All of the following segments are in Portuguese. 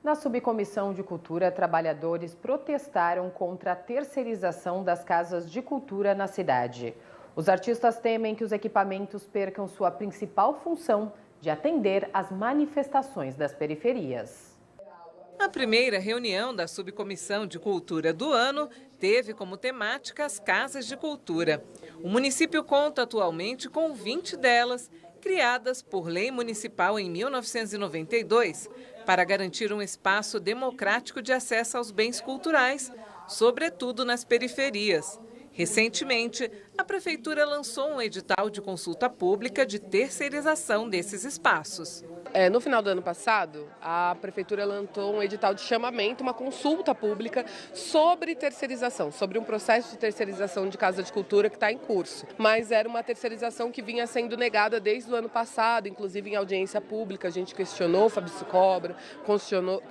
Na Subcomissão de Cultura, trabalhadores protestaram contra a terceirização das casas de cultura na cidade. Os artistas temem que os equipamentos percam sua principal função de atender às manifestações das periferias. A primeira reunião da Subcomissão de Cultura do ano teve como temática as casas de cultura. O município conta atualmente com 20 delas, criadas por lei municipal em 1992, para garantir um espaço democrático de acesso aos bens culturais, sobretudo nas periferias. Recentemente, a Prefeitura lançou um edital de consulta pública de terceirização desses espaços. No final do ano passado, a Prefeitura lançou um edital de chamamento, uma consulta pública sobre terceirização, sobre um processo de terceirização de casa de cultura que está em curso. Mas era uma terceirização que vinha sendo negada desde o ano passado, inclusive em audiência pública. A gente questionou o Fabrício Cobra,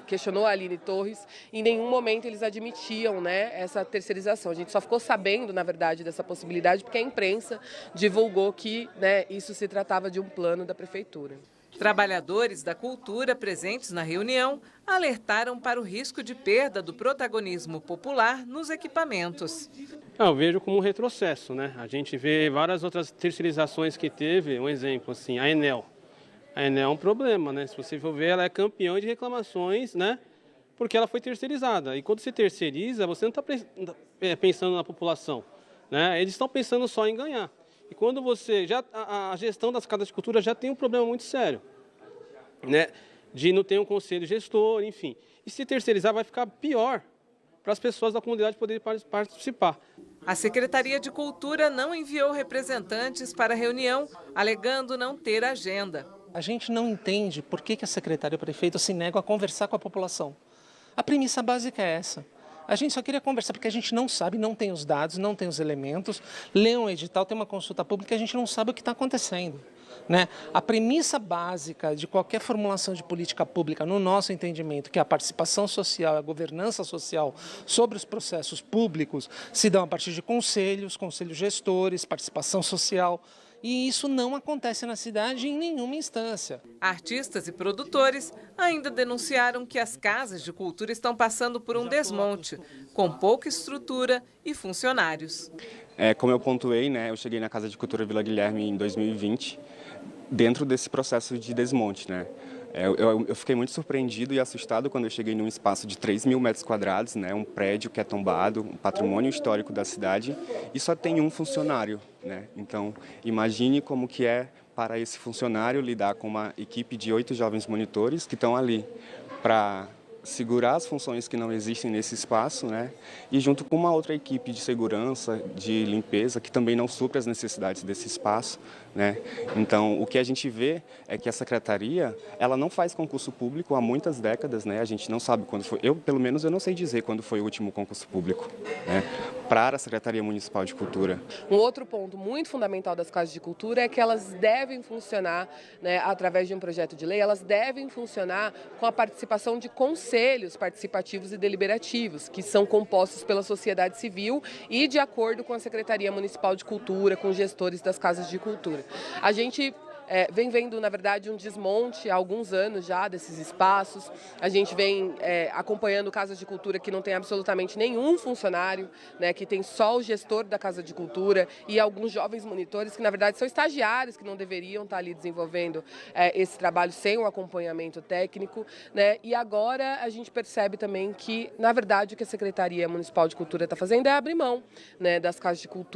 questionou a Aline Torres, e em nenhum momento eles admitiam, essa terceirização. A gente só ficou sabendo, na verdade, dessa possibilidade porque a imprensa divulgou que isso se tratava de um plano da Prefeitura. Trabalhadores da cultura presentes na reunião alertaram para o risco de perda do protagonismo popular nos equipamentos. Eu vejo como um retrocesso, A gente vê várias outras terceirizações que teve, um exemplo assim, a Enel. A Enel é um problema, Se você for ver, ela é campeã de reclamações, Porque ela foi terceirizada. E quando se terceiriza, você não está pensando na população, Eles estão pensando só em ganhar. E quando você a gestão das casas de cultura já tem um problema muito sério, de não ter um conselho gestor, enfim. E se terceirizar vai ficar pior para as pessoas da comunidade poderem participar. A Secretaria de Cultura não enviou representantes para a reunião, alegando não ter agenda. A gente não entende por que a secretária e o prefeito se negam a conversar com a população. A premissa básica é essa. A gente só queria conversar porque a gente não sabe, não tem os dados, não tem os elementos. Lê um edital, tem uma consulta pública, a gente não sabe o que está acontecendo. A premissa básica de qualquer formulação de política pública, no nosso entendimento, que é a participação social, a governança social sobre os processos públicos, se dão a partir de conselhos gestores, participação social. E isso não acontece na cidade em nenhuma instância. Artistas e produtores ainda denunciaram que as casas de cultura estão passando por um desmonte, com pouca estrutura e funcionários. Como eu pontuei, eu cheguei na Casa de Cultura Vila Guilherme em 2020, dentro desse processo de desmonte, Eu fiquei muito surpreendido e assustado quando eu cheguei num espaço de 3.000 metros quadrados, um prédio que é tombado, um patrimônio histórico da cidade, e só tem um funcionário, Então, imagine como que é para esse funcionário lidar com uma equipe de 8 jovens monitores que estão ali para segurar as funções que não existem nesse espaço, E junto com uma outra equipe de segurança, de limpeza, que também não supre as necessidades desse espaço, Então, o que a gente vê é que a secretaria, ela não faz concurso público há muitas décadas, A gente não sabe quando foi, pelo menos eu não sei dizer quando foi o último concurso público, para a Secretaria Municipal de Cultura. Um outro ponto muito fundamental das casas de cultura é que elas devem funcionar, através de um projeto de lei, elas devem funcionar com a participação de conselhos participativos e deliberativos, que são compostos pela sociedade civil e de acordo com a Secretaria Municipal de Cultura, com gestores das casas de cultura. A gente vem vendo, na verdade, um desmonte há alguns anos já desses espaços. A gente vem acompanhando casas de cultura que não tem absolutamente nenhum funcionário, que tem só o gestor da casa de cultura e alguns jovens monitores que, na verdade, são estagiários que não deveriam estar ali desenvolvendo esse trabalho sem um acompanhamento técnico, E agora a gente percebe também que, na verdade, o que a Secretaria Municipal de Cultura está fazendo é abrir mão, das casas de cultura.